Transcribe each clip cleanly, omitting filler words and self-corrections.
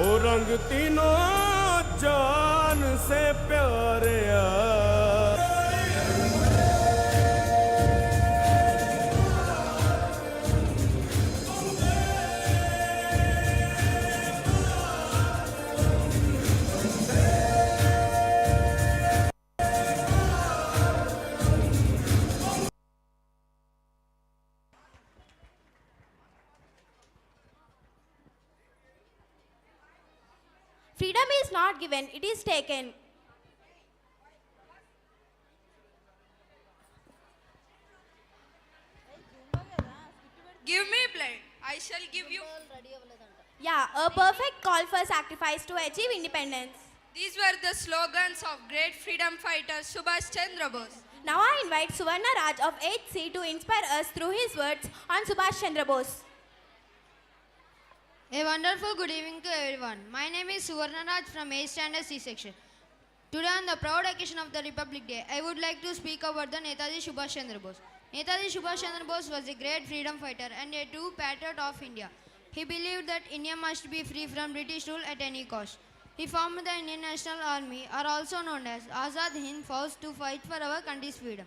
ओ रंग तीनों जान से प्यारे Freedom is not given, it is taken. Give me blood, I shall give you. Yeah, a perfect call for sacrifice to achieve independence. These were the slogans of great freedom fighter Subhash Chandra Bose. Now I invite Suvarna Raj of 8th C to inspire us through his words on Subhash Chandra Bose. A wonderful good evening to everyone. My name is Suvarna Raj from 8th Standard C section. Today on the proud occasion of the Republic Day, I would like to speak about the Netaji Subhash Chandra Bose. Netaji Subhash Chandra Bose was a great freedom fighter and a true patriot of India. He believed that India must be free from British rule at any cost. He formed the Indian National Army, or also known as Azad Hind Fauj, to fight for our country's freedom.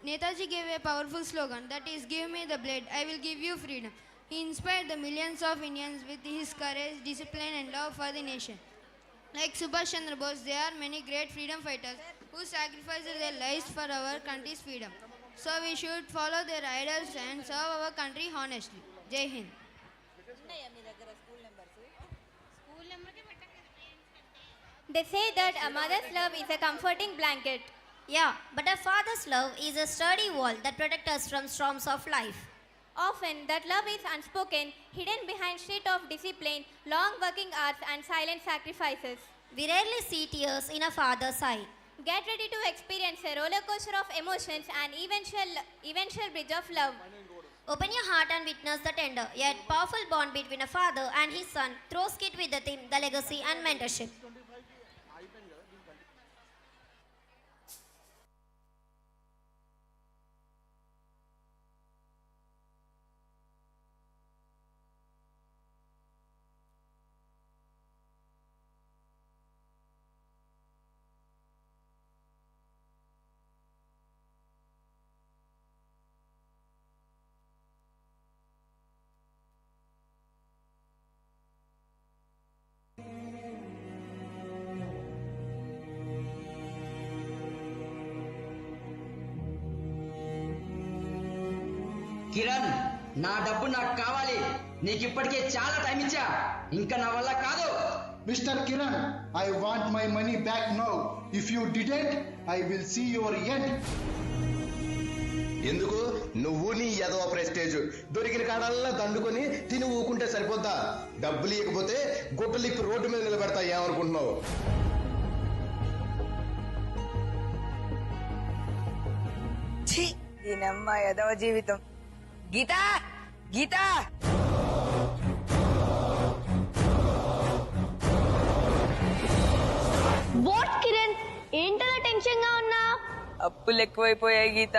Netaji gave a powerful slogan, that is, "Give me the blade, I will give you freedom." He inspired the millions of Indians with his courage, discipline and love for the nation. Like Subhash Chandra Bose, there are many great freedom fighters who sacrificed their lives for our country's freedom. So we should follow their ideals and serve our country honestly. Jai Hind. They say that a mother's love is a comforting blanket. Yeah, but a father's love is a sturdy wall that protects us from storms of life. Often that love is unspoken, hidden behind sheet of discipline, long working hours and silent sacrifices. We rarely see tears in a father's eye. Get ready to experience a roller coaster of emotions and eventual bridge of love. Open your heart and witness the tender yet powerful bond between a father and his son through skit with the theme The Legacy and Mentorship. Kiran, నా డబ్బు నాకు కావాలి. నీకు ఇప్పటికే చాలా time ఇచ్చా, ఇంకా నా వల్ల కాదు. Mister Kiran, I want my money back now. If you didn't, I will see your end. ఎందుకు నువ్వు నీ ఎదవ ప్రెస్టేజ్ దొరికిన కాడల్లా దండుకొని తిని ఊకుంటే సరిపోద్దా? డబ్బులు ఇవ్వకపోతే గుట్టలు ఇప్పి రోడ్డు మీద నిలబెడతా ఏమనుకుంటున్నావు? దీనమ్మ ఎదవ జీవితం. గీత, గీత, వాట్ కిరణ్, ఏంటలా టెన్షన్ గా ఉన్నా? అప్పులు ఎక్కువైపోయాయి గీత.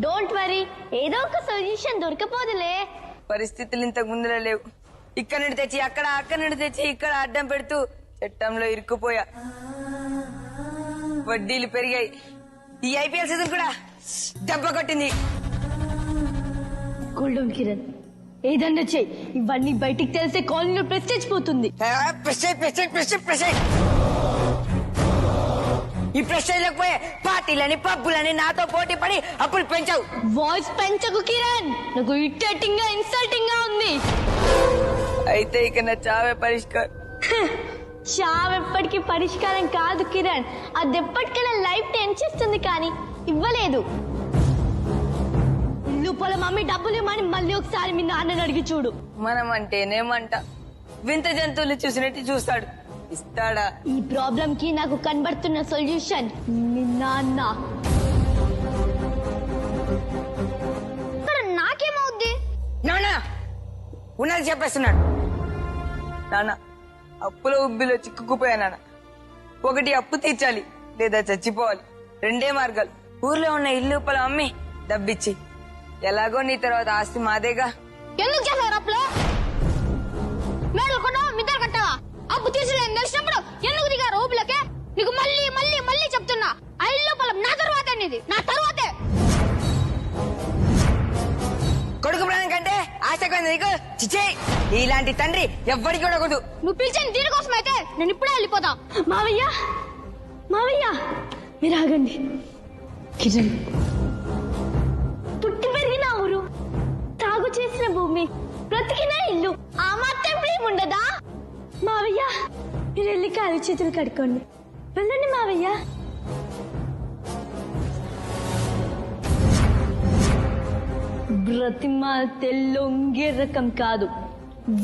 డోంట్ వరీ, ఏదో ఒక సొల్యూషన్ దొరకపోదులే. పరిస్థితులు ఇంతకు ముందులో లేవు. ఇక్కడ నుండి తెచ్చి అక్కడ, అక్కడ నుండి తెచ్చి ఇక్కడ అడ్డం పెడుతూ చట్టంలో ఇరుక్కుపోయా. వడ్డీలు పెరిగాయి. ఈ ఐపీఎల్ సీజన్ కూడా దెబ్బ కొట్టింది. కూల్డౌన్ కిరణ్, ఏదన్నా చెయ్యి. ఇవన్నీ బయటికి తెలిసే కాలనీలో ప్రెస్టేజ్ పోతుంది. ఈ ప్రెస్టేజ్ లేకపోయే పార్టీలని పబ్బులని నాతో పోటీ పడి అప్పులు పెంచావు. వాయిస్ పెంచకు కిరణ్, నాకు ఇరిటేటింగ్ గా ఇన్సల్టింగ్ గా ఉంది. అయితే ఇక నా చావే పరిష్కారం. చావెప్పటికీ పరిష్కారం కాదు కిరణ్, అది ఎప్పటికైనా లైఫ్ టెన్ చేస్తుంది కానీ ఇవ్వలేదు. ఇల్లు పొలం అమ్మి డబ్బులు ఇవ్వమని మళ్ళీ ఒకసారి మీ నాన్నని అడిగి చూడు. మనం అంటేనేమంట వింత జంతువులు చూసినట్టు చూస్తాడు, ఇస్తాడా? ఈ ప్రాబ్లం కి నాకు కనబడుతున్న సొల్యూషన్ మీ నాన్న. నాకేమవుద్ది? నాన్న ఉన్నది చెప్పేస్తున్నాడు. నాన్న, అప్పుల ఉబ్బిలో చిక్కుకుపోయా నాన్న. ఒకటి అప్పు తీర్చాలి లేదా చచ్చిపోవాలి, రెండే మార్గాలు. ఊర్లో ఉన్న ఇల్లు పొలం అమ్మి డబ్బిచ్చి, ఎలాగో నీ తర్వాత ఆస్తి మాదేగా. ఎందుకు చేశారు అప్పులో? మేడలు కొట్టావా, మిద్దరు కట్టావా? ఇలాంటి తండ్రి ఎవ్వరికి ఉండకూడదు. నువ్వు పిలిచిన దీనికోసం అయితే నేను ఇప్పుడే వెళ్ళిపోతా. మావయ్య మావయ్య మీరు ఆగండి. కిరణ్ పుట్టి పెరిగిన ఊరు, తాగు చేసిన భూమి, బ్రతికిన ఇల్లు, ఆ మాత్రం ప్రేమ ఉండదా? మావయ్య మీరు వెళ్ళి కాలు చేతులు కడుక్కోండి. వెళ్ళండి మావయ్య. బ్రతిమాలితే లొంగే రకం కాదు.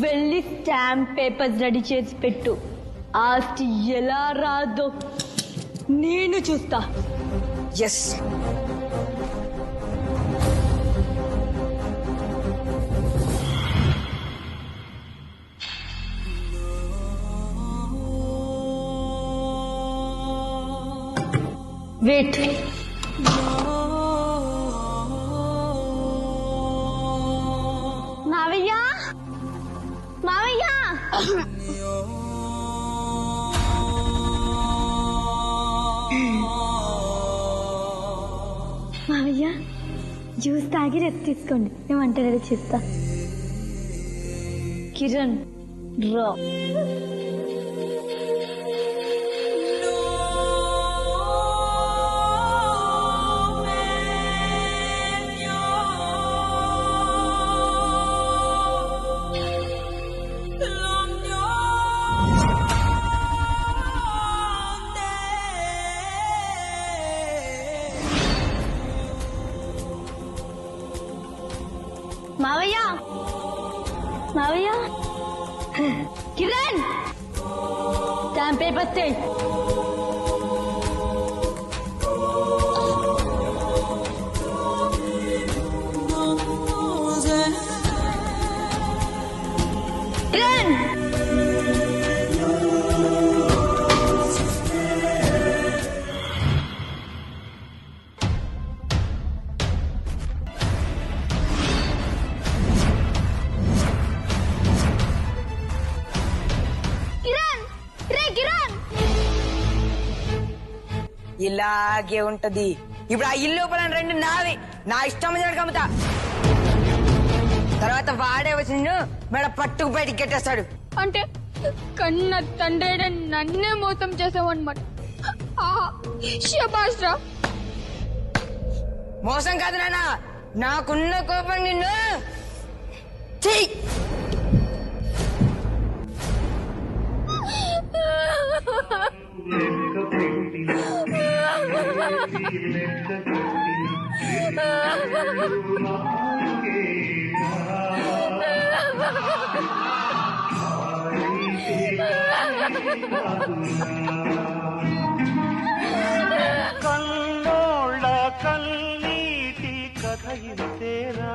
వెళ్ళి స్టాంప్ పేపర్స్ రెడీ చేసి పెట్టు. ఆస్తి ఎలా రాదో నేను చూస్తా. ఎస్. వెయిట్. మావయ్య మావయ్య మావయ్య జ్యూస్ తాగి రెస్ట్ తీసుకోండి. నేను వంట రెడీ చేస్తా. కిరణ్ రా. మావయ్య మావయ్య కిరణ్ స్టాంప్ పేపర్ తే. కిరణ్ ఇలాగే ఉంటది. ఇప్పుడు ఆ ఇల్లు లోపల రెండు నావి, నా ఇష్టం వచ్చినట్టు కమ్ముతా. తర్వాత వాడే వచ్చి మెడ పట్టుకు బయటికి కట్టేస్తాడు. అంటే కన్న తండ్రి నన్నే మోసం చేసావన్నమాట. శభాష్ రా. మోసం కాదు నాన్న, నాకున్న కోపం నిన్ను చెయ్యి. కన్నోళ్ళ కన్నీటి కథ ఇంతేరా,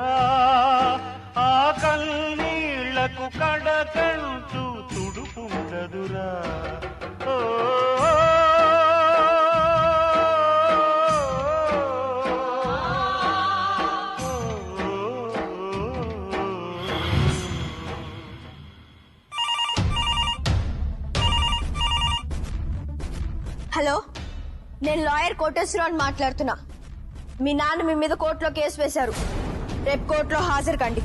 ఆ కన్నీళ్లకు కడకంటూ తుడుపుండదురా. హలో, నేను లాయర్ కోటేశ్వరరావు మాట్లాడుతున్నా. మీ నాన్న మీ మీద కోర్టులో కేసు వేశారు. రేపు కోర్టులో హాజరు కండి.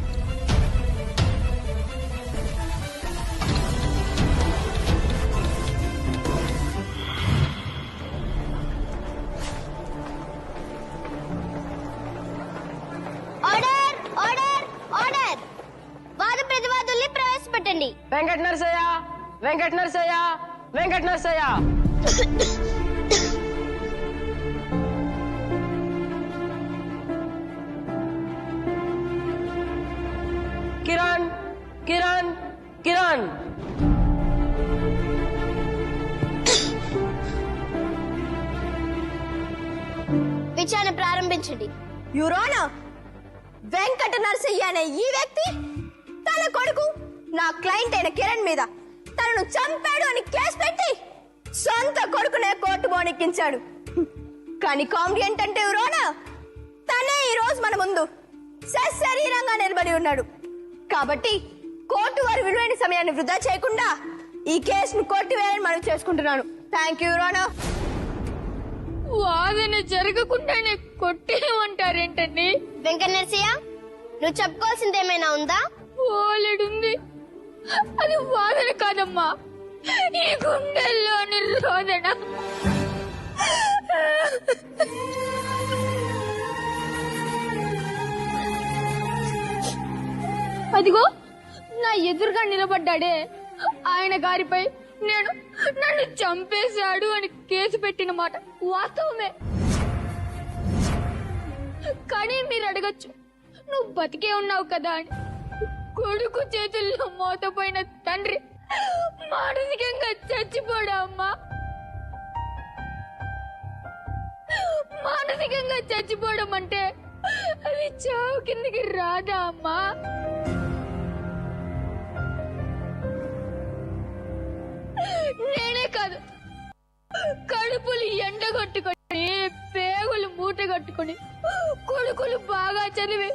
Order order order. వాద ప్రతివాదుల్ని ప్రవేశపెట్టండి. వెంకట నరసయ్య, వెంకట నరసయ్య, వెంకట నరసయ్య. కిరణ్ కిరణ్ కిరణ్. విచారణ ప్రారంభించండి. యురోనా, వెంకట నరసయ్య అనే ఈ వ్యక్తి తన కొడుకు నా క్లయింట్ అయిన కిరణ్ మీద తనను చంపాడు అని కేసు పెట్టి సొంత కొడుకునే కోర్టు బోనెక్కించాడు. కానీ కామెడీ ఏంటంటే యురోనా, తనే ఈ రోజు మన ముందు సశరీరంగా నిలబడి ఉన్నాడు. కాబట్టి కోర్టు వారి విలువైన సమయాన్ని వృధా చేయకుండా ఈ కేసును కొట్టివేయాలని మనం చేసుకుంటున్నాను. Thank you your honour. వాదన జరగకుండానే కొట్టేయమంటారేంటండి? వెంకట నరసయ్య, నువ్వు చెప్పుకోవాల్సింది ఏమైనా ఉందా? ఓలెడుంది. అది వాదన కాదమ్మా, ఈ గుండెల్లోని రోదన. అదిగో నా ఎదురుగా నిలబడ్డాడే ఆయన గారిపై నన్ను చంపేశాడు అని కేసు పెట్టిన మాట వాస్తవమే. కానీ మీరు అడగచ్చు, నువ్వు బతికే ఉన్నావు కదా అని. కొడుకు చేతుల్లో మోతపోయిన తండ్రి మానసికంగా చచ్చిపోడా అమ్మా? మానసికంగా చచ్చిపోవడం అంటే అది చావు కిందకి రాదా అమ్మా? నేనే కాదు, కడుపులు ఎండగొట్టుకొని పేగులు మూట కట్టుకొని కొడుకులు బాగా చదివి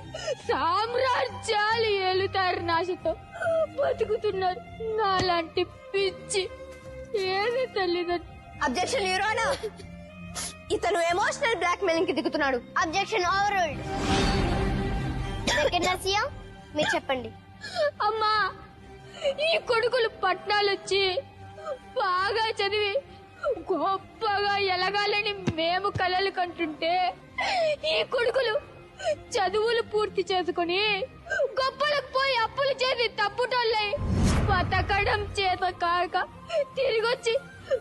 సామ్రాజ్యాలు ఏలుతారు నాశతో బతుకుతున్నారు నాలాంటి పిచ్చి ఏది తల్లిదండ్రులు. అబ్జెక్షన్ యువర్ ఆనర్, ఇతను ఎమోషనల్ బ్లాక్ మెయిలింగ్ కి దిగుతున్నాడు. అబ్జెక్షన్ ఓవర్రూల్డ్. సెకండ్ నర్సియా, మీరు చెప్పండి. అమ్మా, ఈ కొడుకులు పట్నాలు వచ్చి బాగా చదివి గొప్పగా ఎలగాలని మేము కలలు కంటుంటే ఈ కొడుకులు చదువులు పూర్తి చేసుకుని గొప్పలకు పోయి అప్పులు చేసి తప్పుటోళ్ళై బతకడం చేత కాక తిరిగొచ్చి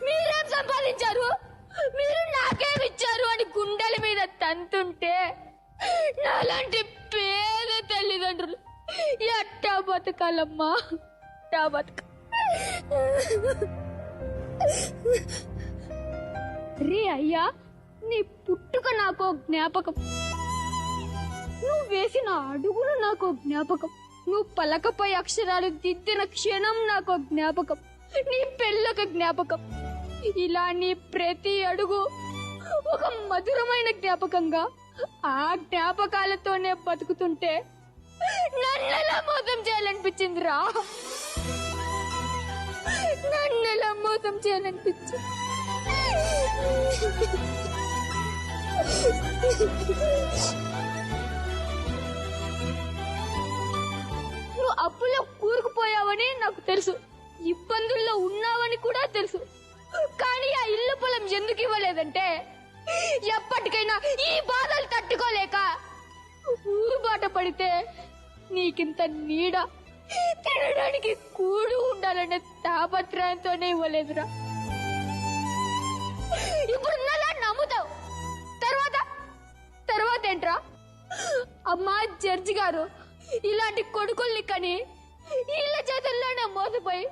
మీరేం సంపాదించారు, మీరు నాకేమిచ్చారు అని గుండెల మీద తంతుంటే నాలాంటి పేద తల్లిదండ్రులు ఎట్టా బతకాలమ్మా, ఎట్టా బతక. రే అయ్యా, నీ పుట్టుక నాకో జ్ఞాపకం, నువ్వు వేసిన అడుగులు నాకో జ్ఞాపకం, నువ్వు పలకపై అక్షరాలు దిద్దిన క్షణం నాకో జ్ఞాపకం, నీ పెళ్ళొక జ్ఞాపకం. ఇలా నీ ప్రతి అడుగు ఒక మధురమైన జ్ఞాపకంగా ఆ జ్ఞాపకాలతోనే బతుకుతుంటే నన్నెలా మోసం చేయాలనిపించిందిరా, నన్నెలా మోసం చేయాలనిపించింది. నువ్వు అప్పులో కూరుకుపోయావని నాకు తెలుసు, ఇబ్బందుల్లో ఉన్నావని కూడా తెలుసు. కానీ ఆ ఇల్లు పొలం ఎందుకు ఇవ్వలేదంటే ఎప్పటికైనా ఈ బాధలు తట్టుకోలేక ఊరు బాట పడితే నీకింత నీడ తినడానికి కూడు ఉండాలనే తాపత్రయంతోనే ఇవ్వలేదురా. ఇప్పుడు నలా నమ్ముతావు, తర్వాత ఏంట్రా? అమ్మా జడ్జి గారు, ఇలాంటి కొడుకుల్ని కని ఇళ్ళ చేతుల్లోనే మోసపోయి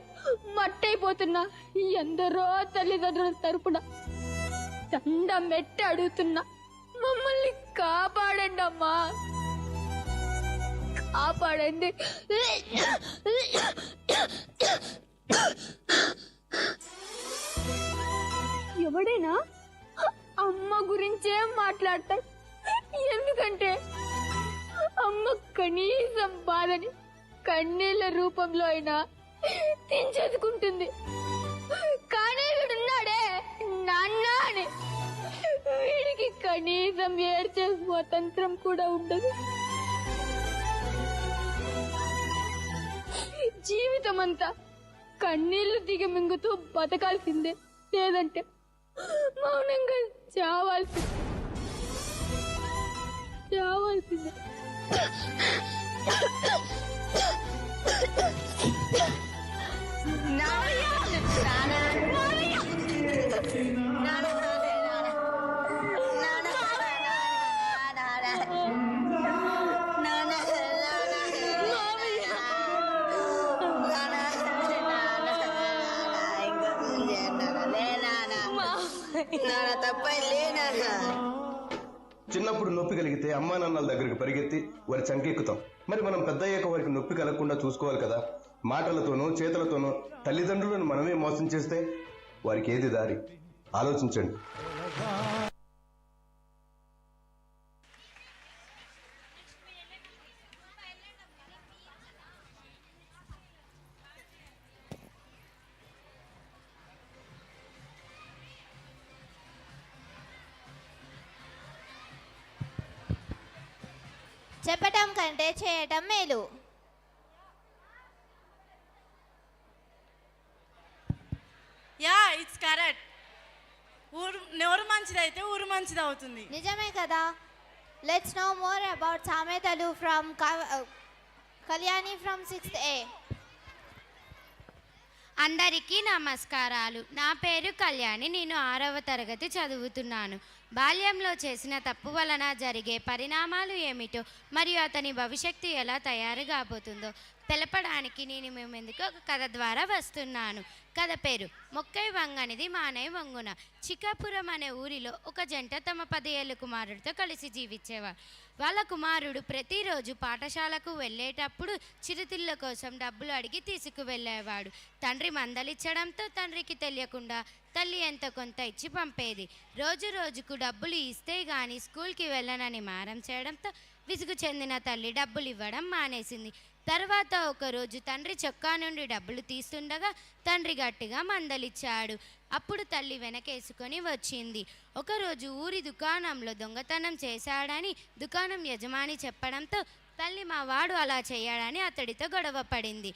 మట్టయిపోతున్నా ఎందరో తల్లిదండ్రుల తరపున దండం పెట్టి అడుగుతున్నా, మమ్మల్ని కాపాడండి అమ్మా, కాపాడండి. ఎవడైనా అమ్మ గురించే మాట్లాడతాడు, ఎందుకంటే అమ్మ కనీసం బాధని కన్నీళ్ళ రూపంలో అయినా తెంచేసుకుంటుంది. కానీ వీడున్నాడే నాన్న అని, వీడికి కనీసం ఏడ్చే స్వాతంత్రం కూడా ఉండదు. జీవితం అంతా కన్నీళ్లు దిగి మింగుతూ బతకాల్సిందే, లేదంటే మౌనంగా చావాల్సిందే. చిన్నప్పుడు నొప్పి కలిగితే అమ్మా నాన్నల దగ్గరికి పరిగెత్తి వారి చంకెక్కుతాం. మరి మనం పెద్ద అయ్యాక వారికి నొప్పి కలగకుండా చూసుకోవాలి కదా. మాటలతోనూ చేతులతోనూ తల్లిదండ్రులను మనమే మోసం చేస్తే వారికి ఏది దారి? ఆలోచించండి. చెప్పటం కంటే చేయటం మేలు. కరెక్ట్. నోరు మంచిదైతే ఊరు మంచిది అవుతుంది. నిజమే కదా. లెట్స్ నో మోర్ అబౌట్ సామెతలు from Kalyani from 6th A. అందరికీ నమస్కారాలు. నా పేరు కళ్యాణి. నేను 6వ తరగతి చదువుతున్నాను. బాల్యంలో చేసిన తప్పు వలన జరిగే పరిణామాలు ఏమిటో మరియు అతని భవిష్యత్తు ఎలా తయారు కాబోతుందో తెలపడానికి నేను మీ ముందుకు ఒక కథ ద్వారా వస్తున్నాను. కథ పేరు మొక్కై వంగనిది మానై వంగున. చికాపురం అనే ఊరిలో ఒక జంట తమ 10 ఏళ్ల కుమారుడితో కలిసి జీవించేవారు. వాళ్ళ కుమారుడు ప్రతిరోజు పాఠశాలకు వెళ్ళేటప్పుడు చిరుతిళ్ళ కోసం డబ్బులు అడిగి తీసుకువెళ్ళేవాడు. తండ్రి మందలిచ్చడంతో తండ్రికి తెలియకుండా తల్లి ఎంత కొంత ఇచ్చి పంపేది. రోజు రోజుకు డబ్బులు ఇస్తే గాని స్కూల్కి వెళ్ళనని మారం చేయడంతో విసుగు చెందిన తల్లి డబ్బులు ఇవ్వడం మానేసింది. తర్వాత ఒకరోజు తండ్రి చొక్కా నుండి డబ్బులు తీస్తుండగా తండ్రి గట్టిగా మందలిచ్చాడు. అప్పుడు తల్లి వెనకేసుకొని వచ్చింది. ఒకరోజు ఊరి దుకాణంలో దొంగతనం చేశాడని దుకాణం యజమాని చెప్పడంతో తల్లి మా వాడు అలా చేయడని అతడితో గొడవ పడింది.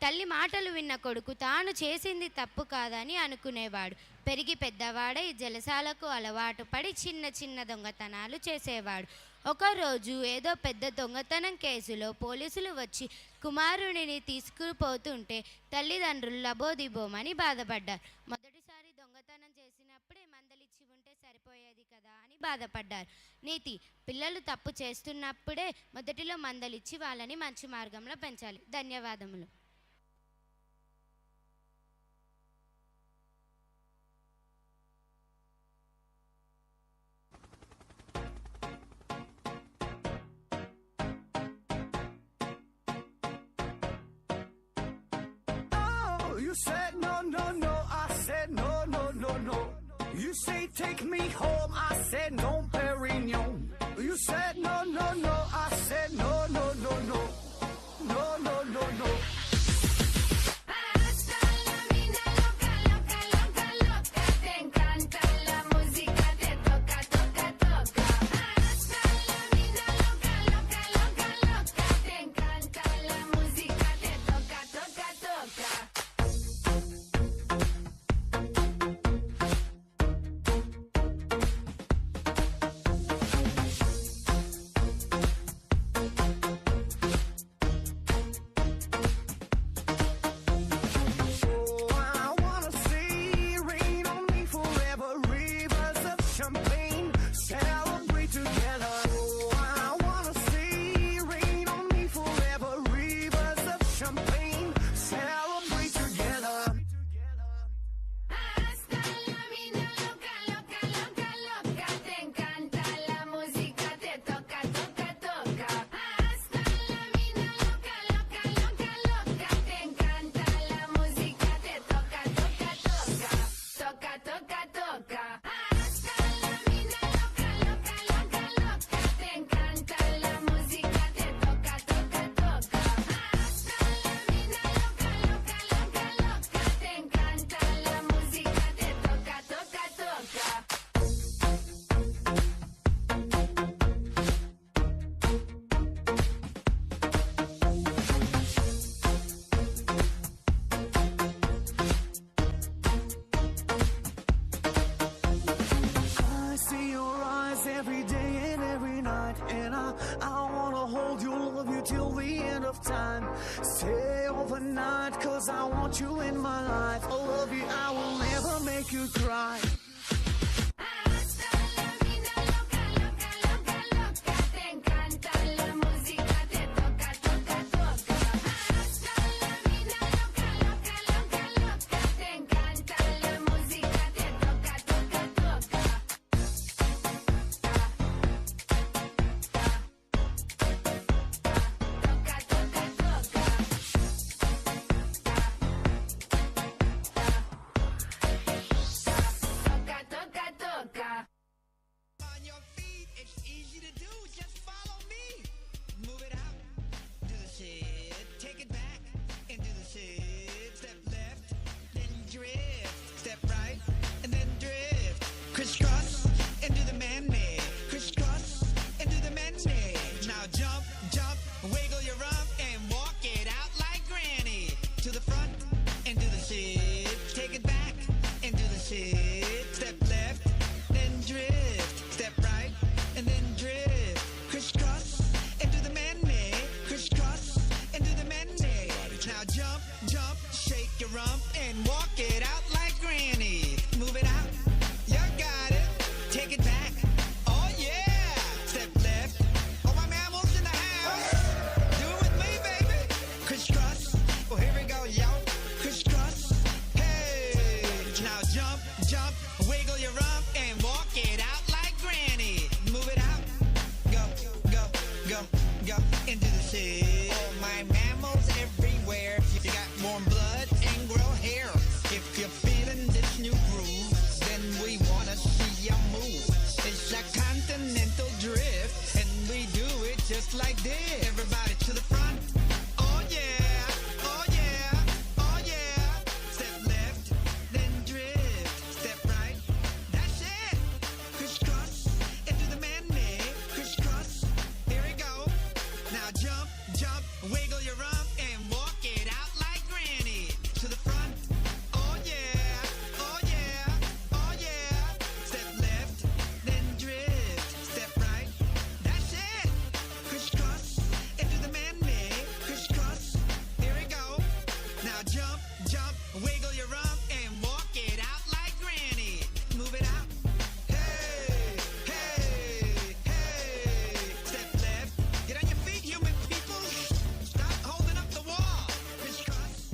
తల్లి మాటలు విన్న కొడుకు తాను చేసింది తప్పు కాదని అనుకునేవాడు. పెరిగి పెద్దవాడై జలసాలకు అలవాటు పడి చిన్న చిన్న దొంగతనాలు చేసేవాడు. ఒకరోజు ఏదో పెద్ద దొంగతనం కేసులో పోలీసులు వచ్చి కుమారుడిని తీసుకుపోతుంటే తల్లిదండ్రులు లబోదిబోమని బాధపడ్డారు. మొదటిసారి దొంగతనం చేసినప్పుడే మందలిచ్చి ఉంటే సరిపోయేది కదా అని బాధపడ్డారు. నీతి: పిల్లలు తప్పు చేస్తున్నప్పుడే మొదటిలో మందలిచ్చి వాళ్ళని మంచి మార్గంలో పెంచాలి. ధన్యవాదములు. You said no, no, no, I said no, no, no, no. You say take me home, I said no, Perignon. You said no, no, no, I said no, no, no, no. No, no, no, no. Every day and every night, and I wanna hold you, love you till the end of time. Stay overnight, cause I want you in my life. I love you, I will never make you cry. shit. Step left, then drift. Step right, and then drift. Crisscross, and do the man-made. Crisscross, and do the man-made. Now jump, jump, shake your rump, and walk it out like granny. Move it out, you got it. Take it back, oh yeah. Step left, all my mammals in the house. Do it with me, baby. Crisscross, well here we go, yo. Crisscross, hey. Now jump, jump, wiggle your rump, and walk it out like granny. Move it out, go, go, go, go, into the sea. All my mammals everywhere. You got warm blood and grow hair. If you're feeling this new groove, then we wanna see you move. It's a continental drift, and we do it just like this. Everybody to the front. Oh yeah, oh yeah, oh yeah. Step left, then drift. Step right, that's it. Crisscross, into the man-made. Crisscross, here we go. Now jump, jump, wiggle your rump, and walk it out like granny. To the front. Oh yeah, oh yeah, oh yeah. Step left, then drift. Step right, that's it. Crisscross, into the man-made. Crisscross, here we go. Now jump, jump, wiggle your rump, and walk it out like granny. Move it out. Hey, hey, hey. Step left, get on your feet, human people. Stop holding up the wall. Crisscross,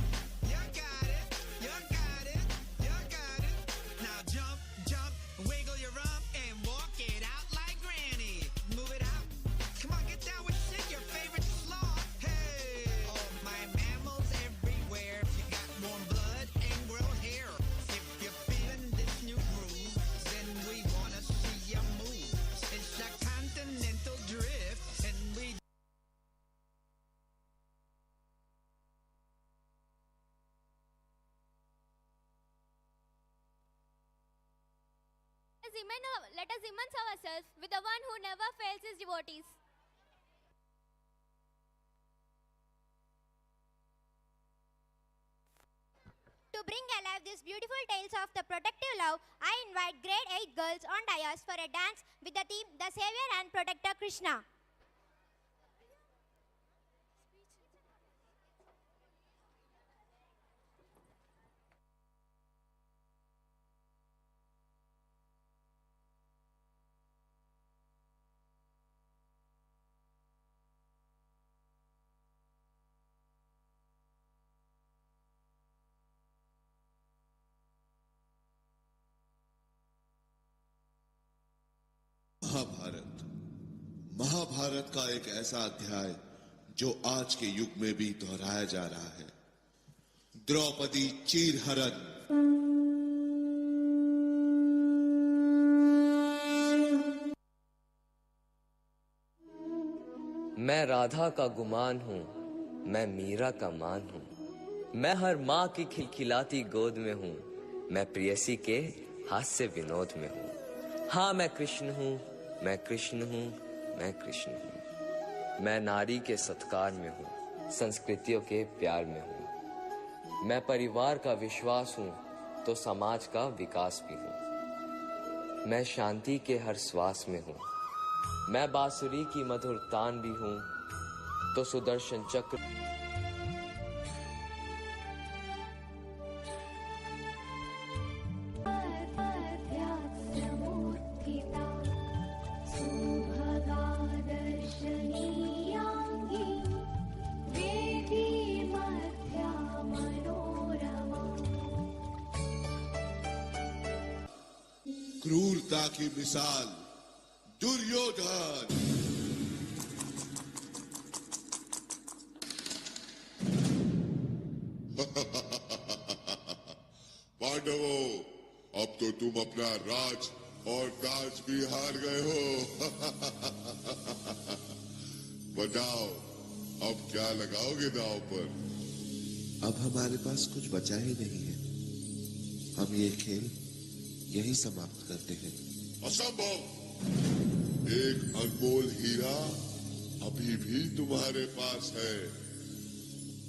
you got it, you got it, you got it. Now jump, jump, wiggle your rump, and walk it out like granny. Move it out. Come on, get down with shit, your favorite sloth. Hey, all my mammals everywhere. You got warm blood and grow hair. If you're feeling this new groove, then we wanna see you move. It's a continental drift, and we Let us immerse ourselves with the one who never fails his devotees. To bring alive these beautiful tales of the protective love, I invite grade 8 girls on dais for a dance with the theme The Savior and Protector Krishna. Mahabharat Mahabharat का एक ऐसा अध्याय जो आज के युग में भी दोहराया जा रहा है। द्रौपदी चीरहरण। मैं राधा का गुमान हूँ, मैं मीरा का मान हूँ, मैं हर माँ की खिलखिलाती गोद में हूँ, मैं प्रेयसी के हास्य विनोद में हूँ। हाँ मैं कृष्ण हूँ, मैं कृष्ण हूँ, मैं कृष्ण हूँ। मैं नारी के सत्कार में हूँ, संस्कृतियों के प्यार में हूँ। मैं परिवार का विश्वास हूँ तो समाज का विकास भी हूँ। मैं शांति के हर श्वास में हूँ। मैं बांसुरी की मधुर तान भी हूँ तो सुदर्शन चक्र। क्रूरता की मिसाल दुर्योधन। पांडवों, अब तो तुम अपना राज और ताज भी हार गए हो। बताओ अब क्या लगाओगे दांव पर? अब हमारे पास कुछ बचा ही नहीं है। हम ये खेल यही समाप्त करते हैं। असंभव। एक अनमोल हीरा अभी भी तुम्हारे पास है,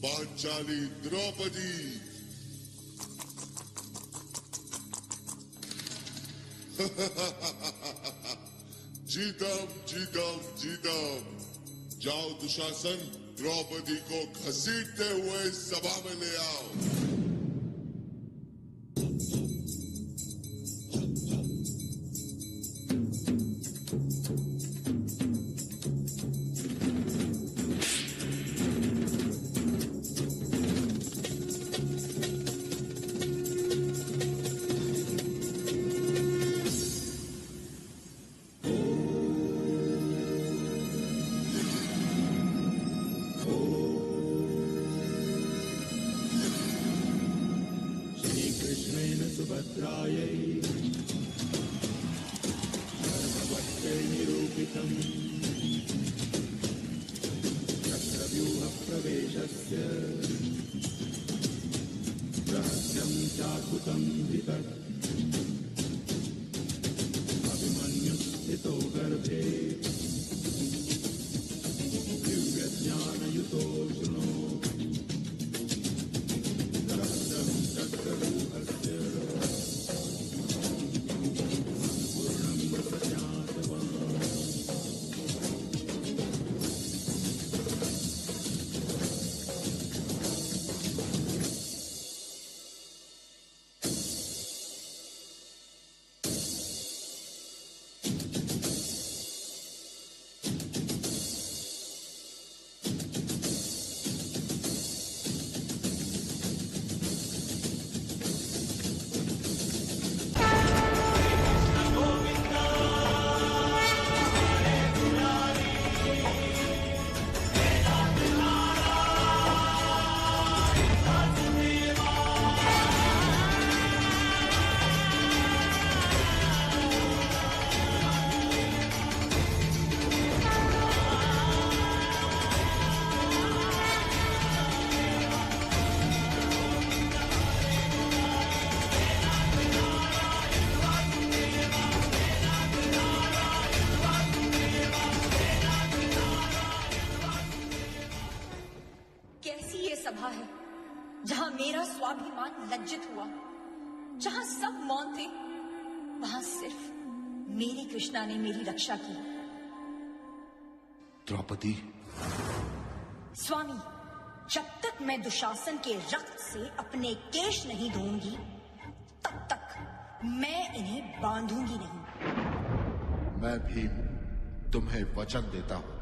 पांचाली द्रौपदी। जीतम जीतम जीतम। जाओ दुशासन, द्रौपदी को घसीटते हुए सभा में ले आओ। सभा है जहां मेरा स्वाभिमान लज्जित हुआ, जहां सब मौन थे, वहां सिर्फ मेरी कृष्णा ने मेरी रक्षा की। द्रौपदी, स्वामी, जब तक मैं दुशासन के रक्त से अपने केश नहीं धोऊंगी, तब तक मैं इन्हें बांधूंगी नहीं। मैं भीम तुम्हें वचन देता हूं।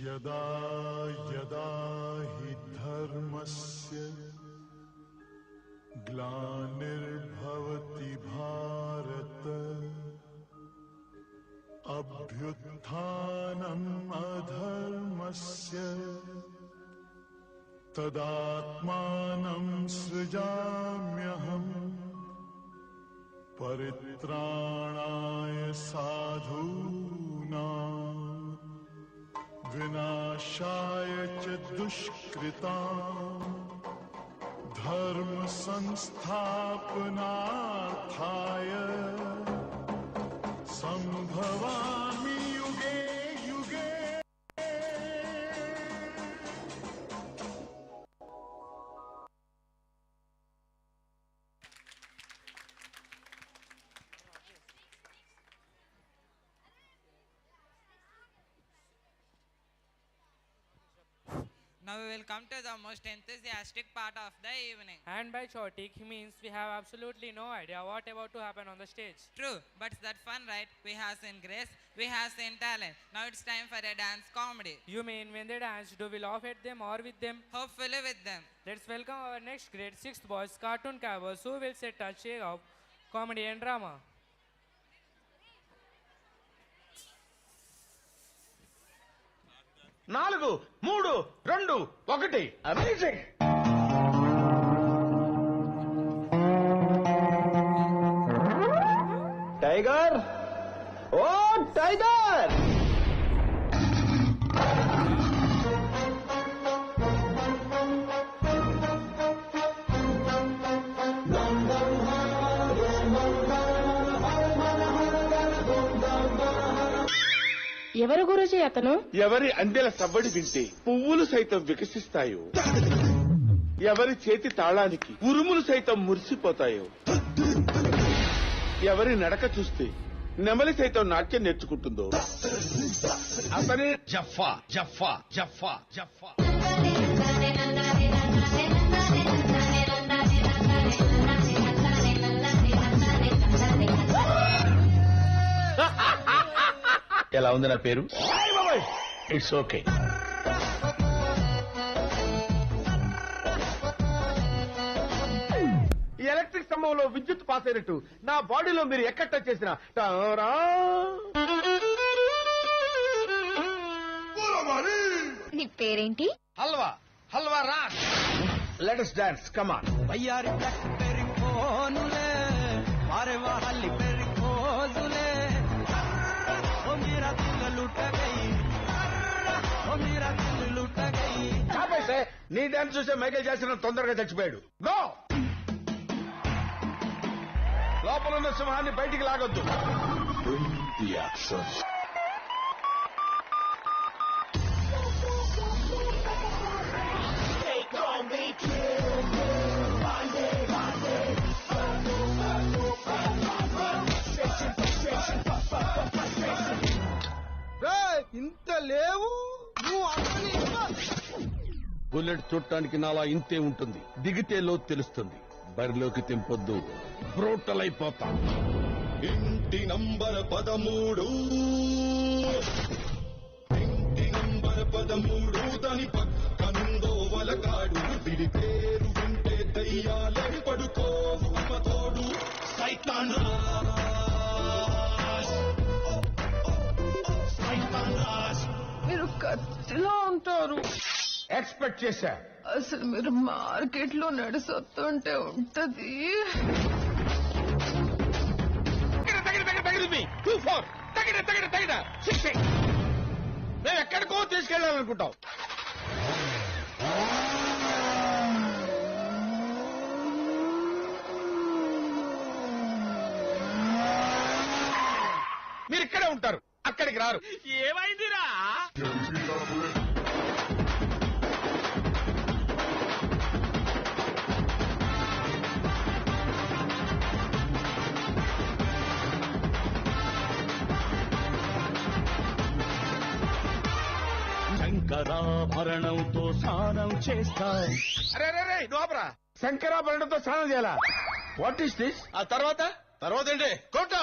यदा यदा हि धर्मस्य ग्लानिर्भवति भारत अभ्युत्थानम् अधर्मस्य तदात्मानं सृजाम्यहम् परित्राणाय साधूनां विनाशाय च दुष्कृतां धर्म संस्थापनार्थाय संभवामि युगे युगे। Now we will come to the most enthusiastic part of the evening. And by chaotic, he means we have absolutely no idea what about to happen on the stage. True, but that fun, right? We have seen grace, we have seen talent. Now it's time for a dance comedy. You mean when they dance, do we laugh at them or with them? Hopefully with them. Let's welcome our next grade 6th boys, cartoon cowboys, who will set a share of comedy and drama. 4, 3, 2, 1. Amazing! Tiger oh tiger ఎవరు గురూజీ అతను? ఎవరి అందెల సవ్వడి వింటే పువ్వులు సైతం వికసిస్తాయో, ఎవరి చేతి తాళానికి ఉరుములు సైతం మురిసిపోతాయో, ఎవరి నడక చూస్తే నెమలి సైతం నాట్యం నేర్చుకుంటుందో అతనే జఫా జఫా జఫా జఫా. ఎలా ఉంది నా పేరు? It's okay. ఈ ఎలక్ట్రిక్ స్తంభంలో విద్యుత్ పాస్ అయినట్టు నా బాడీలో మీరు ఎక్కడ టచ్ చేసినా నీ పేరేంటి? హల్వా హల్వా రాజ్. Let us dance, come on. బయ్యారి బ్లాక్ బెర్రీ కోనులే మారే వాహల్లి బెర్రీ కోజులే ఓ మీరా దిల్ లూట గయి ఓ మీరా దిల్ లూట గయి. చాపేసే నీ డాన్స్ చూసే మైకేల్ జాక్సన్ తొందరగా చచ్చిపోయాడు. గో లోపల ఉన్న సింహాన్ని బయటికి లాగొద్దు. ఇంత లేవు బుల్లెట్ చుట్టానికి నాలా ఇంతే ఉంటుంది. దిగితే లో తెలుస్తుంది. బరిలోకి తెంపొద్దు, బ్రోటల్ అయిపోతా. ఇంటి నంబర్ 13 ఇంటి నంబర్ 13 దాని పక్కనుందో వలకాడు. విడి పేరు వింటే దయ్యాలే పడుకోవు తోడు. సైతాన్ రాజ్ సైతాన్ రాజ్. మీరు కత్తిలో ఉంటారు. ఎక్స్పెక్ట్ చేశా. అసలు మీరు మార్కెట్ లో నడుస్తుంటే ఉంటది. మేము ఎక్కడికో తీసుకెళ్ళాలనుకుంటాం. మీరు ఇక్కడే ఉంటారు, అక్కడికి రారు. ఏమైందిరా? శంకరాభరణంతో స్నానం చేస్తా. అరే నోపరా, శంకరాభరణంతో స్నానం చేయాలా? What is this? ఆ తర్వాత ఏంటి? కొట్టో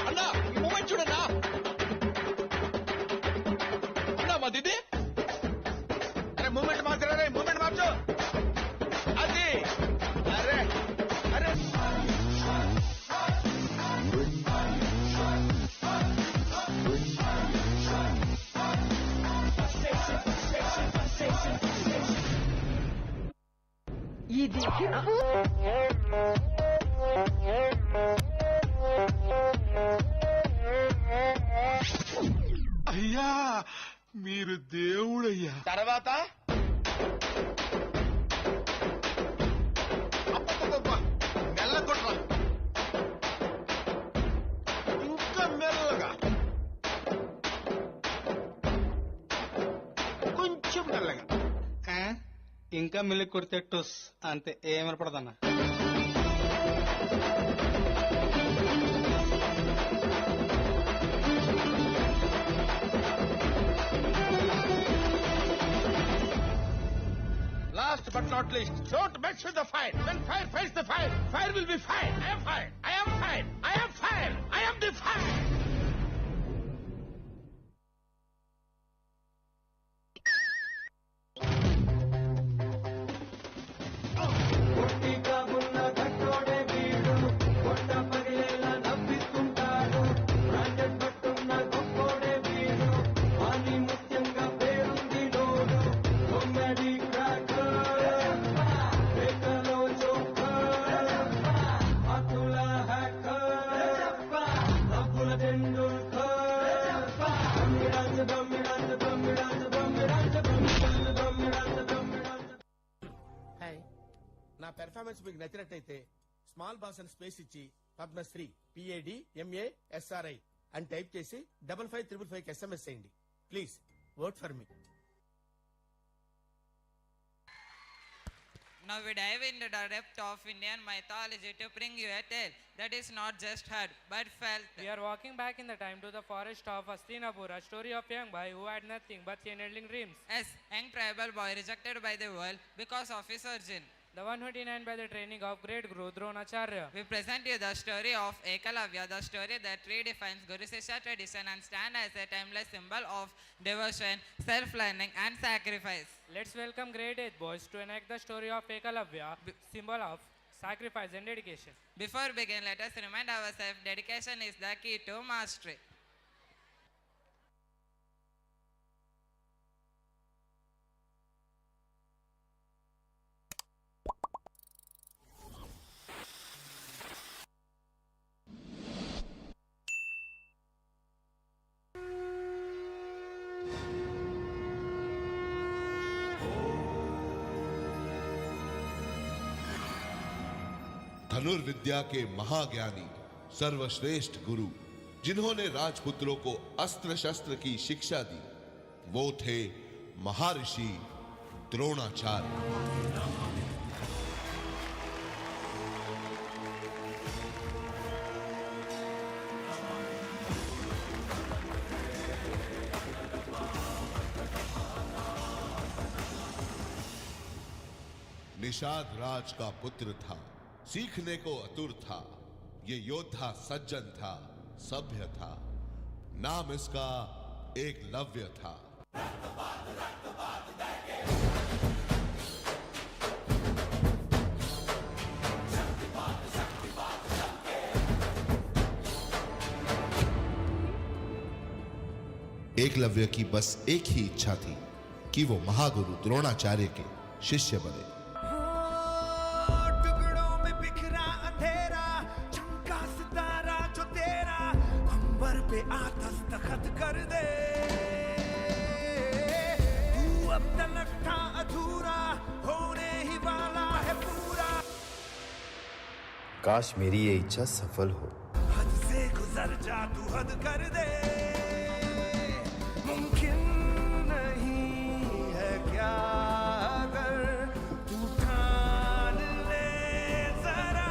అన్నా, మూమెంట్ చూడన్నా. అన్నా మా దిది. అరే మూమెంట్ మార్చరే, మూమెంట్ మార్చు. అది అరే అరే ఇది అయ్యా మీరు దేవుడయ్యా. తర్వాత మెల్ల కొట్రా, ఇంకా మెల్లగా, కొంచెం మెల్లగా. ఇంకా మిల్లి కొడితే టోస్ అంతే, ఏమనపడదన్నా. but not least, don't mess with the fire. When fire fights the fire, fire will be fire. I am fire. I am fire. I am fire. I am the fire. నా performance మీకు నచ్చినట్టయితే small boss అని space ఇచ్చి Padmashri PADMASRI అని type చేసి 55555 SMS చేయండి. Please vote for me. Now we dive into the depth of Indian mythology to bring you a tale that is not just heard but felt. We are walking back in the time to the forest of Hastinapur, a story of young boy who had nothing but channelling dreams. Yes, young tribal boy rejected by the world because of his origin. The one who denied by the training of great Guru Dronacharya. We present you the story of Ekalavya, the story that redefines Guru Shishya tradition and stands as a timeless symbol of devotion, self-learning and sacrifice. Let's welcome grade 8 boys to enact the story of Ekalavya, symbol of sacrifice and dedication. Before we begin, let us remind ourselves dedication is the key to mastery. धनुर्विद्या के महाज्ञानी सर्वश्रेष्ठ गुरु जिन्होंने राजपुत्रों को अस्त्र शस्त्र की शिक्षा दी, वो थे महर्षि द्रोणाचार्य। निषाद राज का पुत्र था, सीखने को आतुर था, ये योद्धा सज्जन था, सभ्य था, नाम इसका एकलव्य था। एकलव्य की बस एक ही इच्छा थी कि वो महागुरु द्रोणाचार्य के शिष्य बने। दस्तखत कर दे, तू अब तलक था अधूरा, होने ही वाला है पूरा। काश मेरी ये इच्छा सफल हो। हद से गुजर जा, तू हद कर दे, मुमकिन नहीं है क्या अगर तू ठान ले जरा।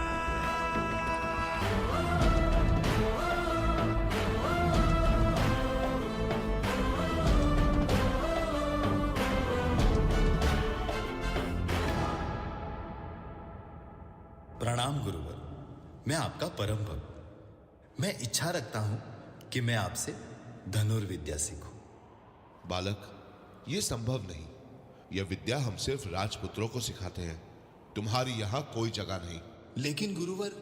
प्रणाम गुरुवर, मैं आपका परम भक्त। मैं इच्छा रखता हूं कि मैं आपसे धनुर्विद्या सीखूं। बालक, ये संभव नहीं। यह विद्या हम सिर्फ राजपुत्रों को सिखाते हैं, तुम्हारी यहां कोई जगह नहीं। लेकिन गुरुवर,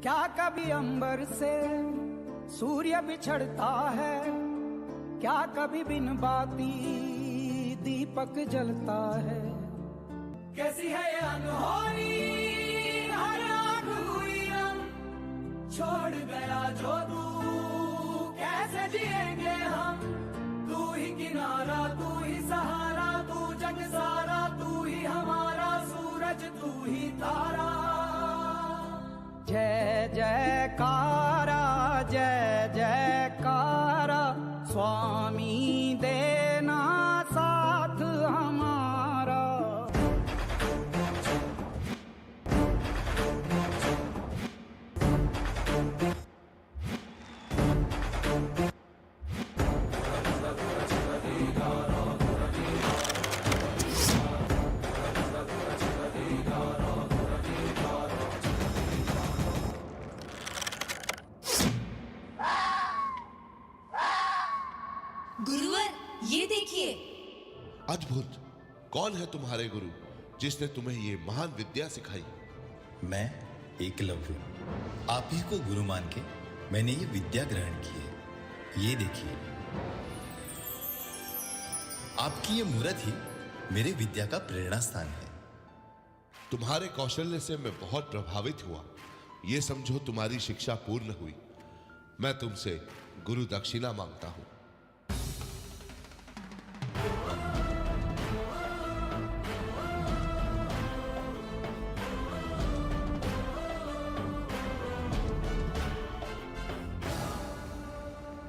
क्या कभी अंबर से सूर्य बिछड़ता है, क्या कभी बिन बाती दीपक जलता है। कैसी है ये अनहोनी, हर आँख हुई रंग, छोड़ गया जो तू, कैसे जिएंगे हम। तू ही किनारा, तू ही सहारा, तू जग सारा, तू ही हमारा सूरज, तू ही तारा। जय जयकारा, जय जयकारा, स्वामी देना साथ हमारा। किए। अद्भुत। कौन है तुम्हारे गुरु जिसने तुम्हें ये महान विद्या सिखाई? मैं एकलव्य, आप ही को गुरु मान के मैंने ये विद्या ग्रहण की है। ये देखिए, आपकी ये मूर्त ही मेरे विद्या का प्रेरणा स्थान है। तुम्हारे कौशल्य से मैं बहुत प्रभावित हुआ। ये समझो तुम्हारी शिक्षा पूर्ण हुई। मैं तुमसे गुरु दक्षिणा मांगता हूं।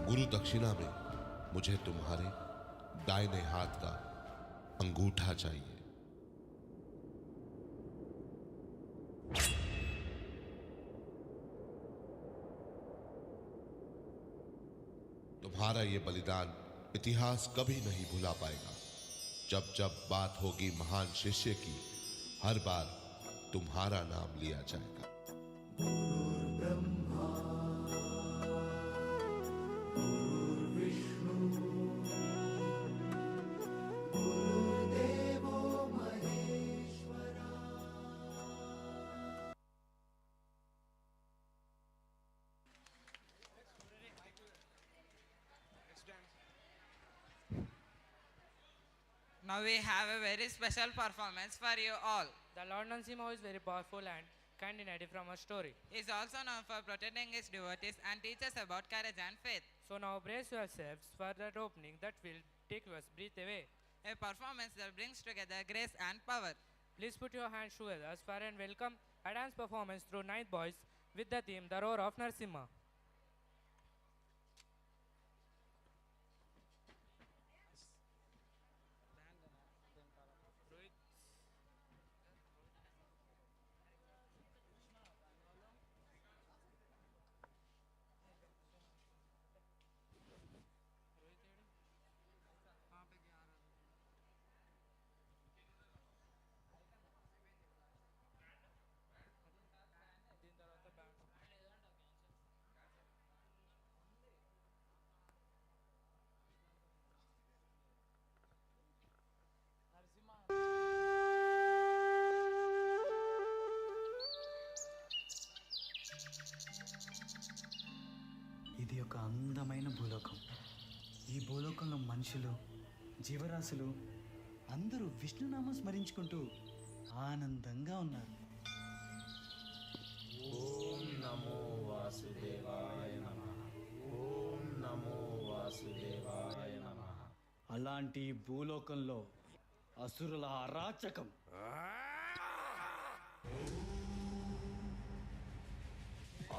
गुरु दक्षिणा में मुझे तुम्हारे दाहिने हाथ का अंगूठा चाहिए। तुम्हारा ये बलिदान इतिहास कभी नहीं भुला पाएगा। जब जब बात होगी महान शिष्य की, हर बार तुम्हारा नाम लिया जाएगा। Now we have a very special performance for you all. The Lord Narasimha is very powerful and kind in idea from a story. He is also known for protecting his devotees and teaches about courage and faith. So now brace yourselves for that opening that will take your breath away. A performance that brings together grace and power. Please put your hands together for and welcome a dance performance through Ninth Boys with the theme The Roar of Narasimha. ఇది ఒక అందమైన భూలోకం. ఈ భూలోకంలో మనుషులు, జీవరాశులు అందరూ విష్ణునామం స్మరించుకుంటూ ఆనందంగా ఉన్నారు. ఓం నమో వాసుదేవాయ నమః. ఓం నమో వాసుదేవాయ నమః. అలాంటి భూలోకంలో అసురుల అరాచకం.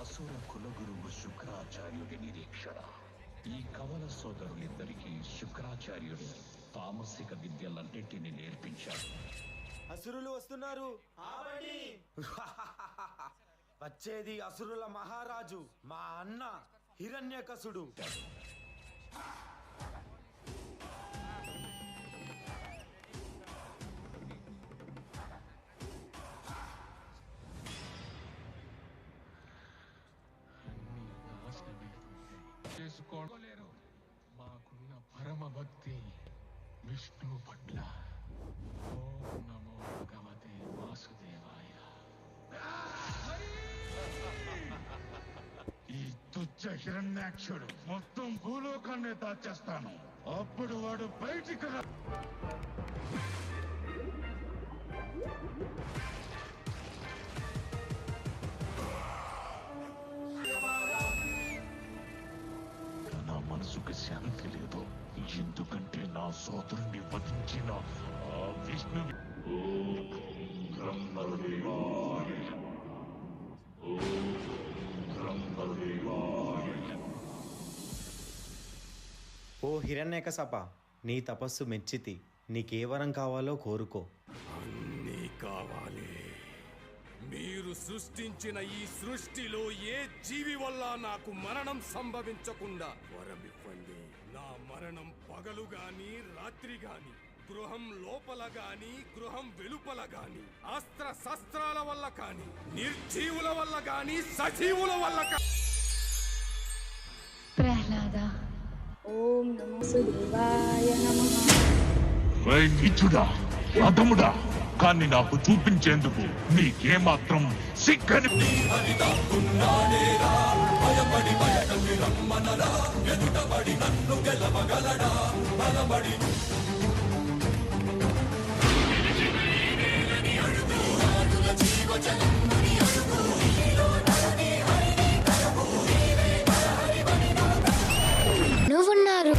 అసుర కులగురువు శుక్రాచార్యుడి నిరీక్షణ. ఈ కవల సోదరులిద్దరికీ శుక్రాచార్యుడు తామసిక విద్యలన్నింటినీ నేర్పించాడు. అసురులు వస్తున్నారు, ఆపండి. వచ్చేది అసురుల మహారాజు, మా అన్న హిరణ్యకశుడు. చేసుకోలేరు. మాకున్న పరమ భక్తి విష్ణు పట్ల. ఓం నమో భగవతే వాసుదేవాయ. ఈ తుచ్చ హిరణ్యాక్షుడు మొత్తం భూలోకాన్ని దాచేస్తాను. అప్పుడు వాడు బయటికి రా. నా మనసుకు శాంతి లేదు, ఎందుకంటే నా సోదరుణ్ణి వధించిన ఆ విష్ణు. ఓం బ్రహ్మదేవాయ. ఓం బ్రహ్మదేవాయ. ఓ హిరణ్యకశప, నీ తపస్సు మెచ్చితి. నీకే వరం కావాలో కోరుకో. అన్నీ కావాలి. మీరు సృష్టించిన ఈ సృష్టిలో ఏ జీవి వల్ల నాకు మరణం సంభవించకుండా వరమివ్వండి. నా మరణం పగలు గాని రాత్రి గాని, గృహం లోపల గాని గృహం వెలుపల గాని, అస్త్ర శస్త్రాల వల్ల కాని, నిర్జీవుల వల్ల గాని సజీవుల వల్ల ప్రహ్లాద. ఓం నమో వాసుదేవాయ నమః. నీచుడా అధముడా కానీ నాకు చూపించేందుకు నీకేమాత్రం సిగ్గని భయపడి బయటకి రమ్మనరా ఎదుటబడి నన్ను గెలవగలడా బలబడి నువ్వున్నారు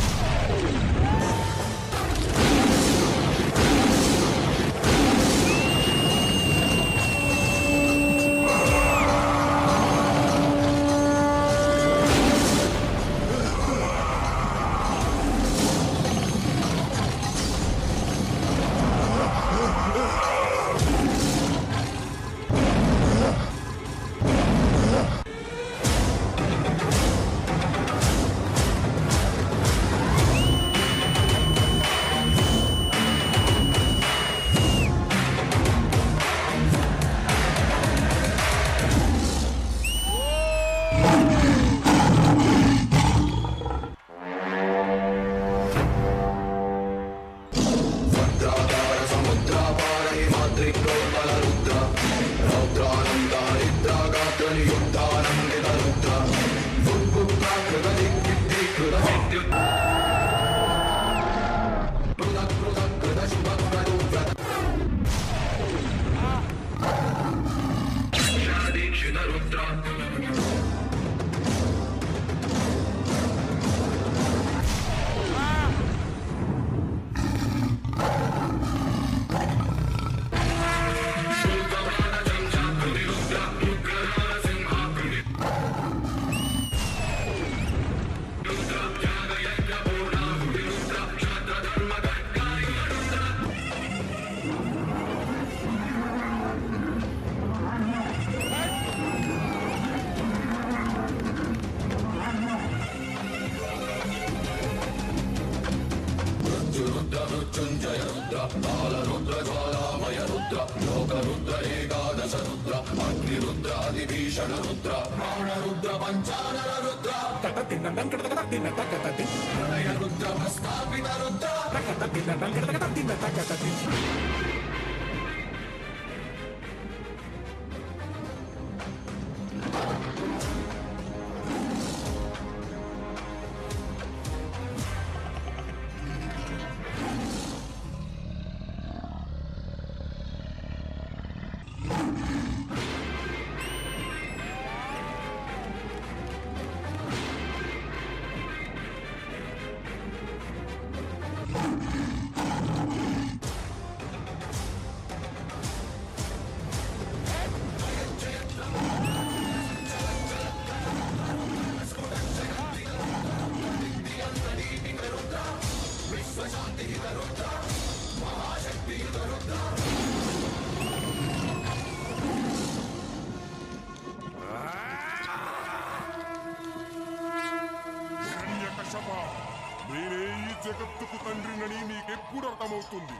నేనే ఈ జగత్తుకు తండ్రినని నీకెప్పుడు అర్థమవుతుంది?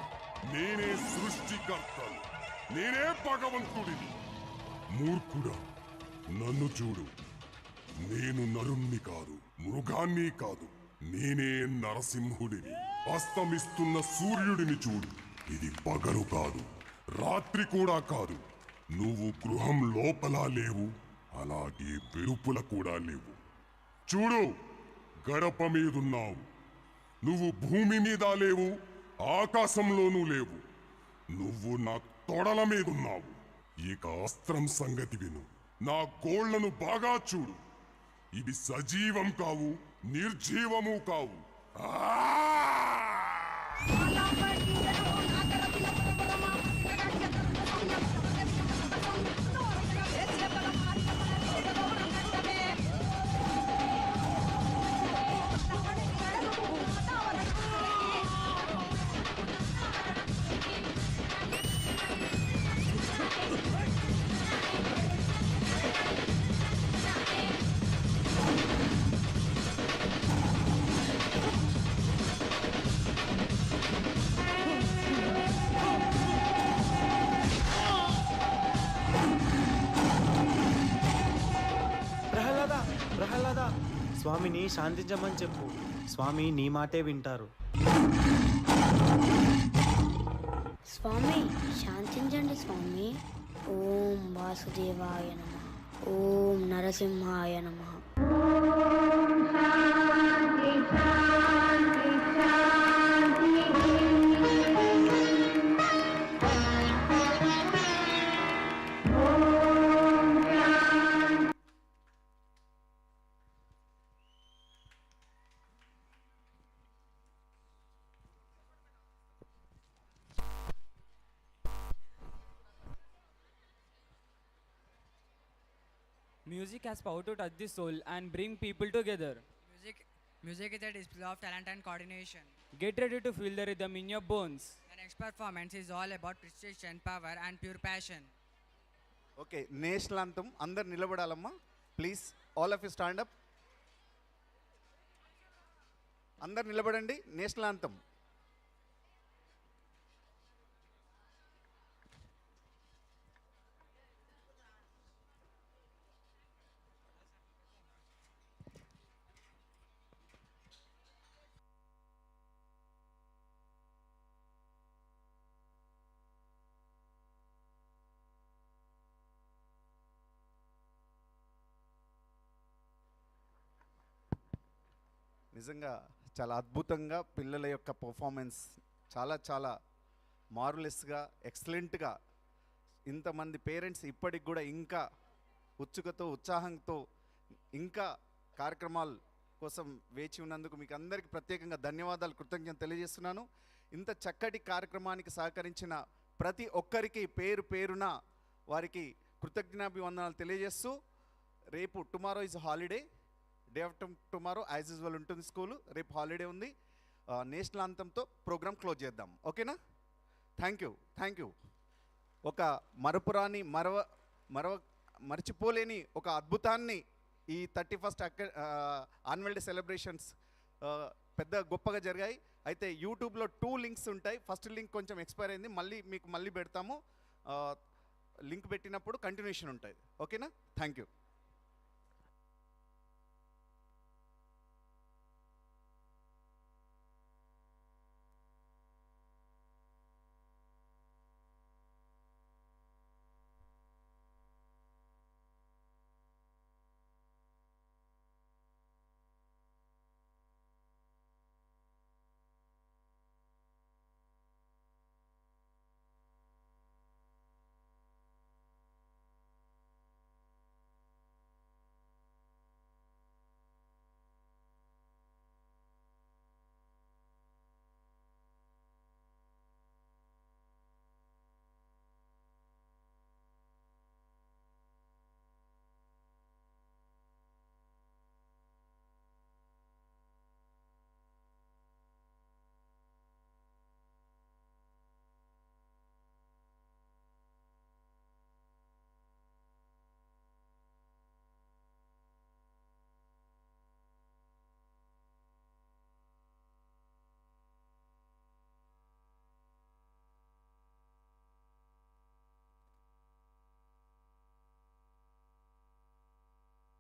నేనే సృష్టికర్తను, నేనే భగవంతుడిని. మూర్ఖుడా, నన్ను చూడు. నేను నరుణ్ణి కాదు, మృగాన్ని కాదు, నేనే నరసింహుడిని. అస్తమిస్తున్న సూర్యుడిని చూడు. ఇది పగలు కాదు, రాత్రి కూడా కాదు. నువ్వు గృహం లోపల లేవు, అలాగే వెలుపుల కూడా లేవు. చూడు, గడప మీదున్నావు. నువ్వు భూమి మీద లేవు, ఆకాశంలోనూ లేవు. నువ్వు నా తొడల మీదున్నావు. ఇక అస్త్రం సంగతి విను. నా గోళ్లను బాగా చూడు. ఇవి సజీవం కావు, నిర్జీవము కావు. ప్రహ్లాద, స్వామిని శాంతించమని చెప్పు. స్వామి నీ మాటే వింటారు. స్వామి శాంతించండి స్వామి. ఓం వాసుదేవాయ నమః. ఓం నరసింహాయ నమః. Music has power to touch the soul and bring people together. Music is a display of talent and coordination. Get ready to feel the rhythm in your bones. The next performance is all about precision, power, and pure passion. Okay, national anthem అందరు నిలబడాలమ్మా please. All of you stand up. అందరు నిలబడండి. National అంతం. నిజంగా చాలా అద్భుతంగా పిల్లల యొక్క పర్ఫార్మెన్స్ చాలా చాలా మార్వెలస్గా ఎక్సలెంట్గా. ఇంతమంది పేరెంట్స్ ఇప్పటికి కూడా ఇంకా ఉత్సుకతో ఉత్సాహంతో ఇంకా కార్యక్రమాల కోసం వేచి ఉన్నందుకు మీకు అందరికీ ప్రత్యేకంగా ధన్యవాదాలు, కృతజ్ఞతలు తెలియజేస్తున్నాను. ఇంత చక్కటి కార్యక్రమానికి సహకరించిన ప్రతి ఒక్కరికి పేరు పేరున వారికి కృతజ్ఞాభివందనాలు తెలియజేస్తూ, రేపు tomorrow is holiday, day after tomorrow as usual ఉంటుంది స్కూలు. రేపు హాలిడే ఉంది. నేషనల్ అంతంతో ప్రోగ్రామ్ క్లోజ్ చేద్దాం. ఓకేనా? Thank you. ఒక మరపురాని మర్చిపోలేని ఒక అద్భుతాన్ని ఈ 31st యాన్యువల్ డే సెలబ్రేషన్స్ పెద్ద గొప్పగా జరిగాయి. అయితే యూట్యూబ్లో 2 లింక్స్ ఉంటాయి. ఫస్ట్ లింక్ కొంచెం ఎక్స్పైర్ అయింది, మళ్ళీ పెడతాము. లింక్ పెట్టినప్పుడు కంటిన్యూషన్ ఉంటుంది. ఓకేనా? Thank you.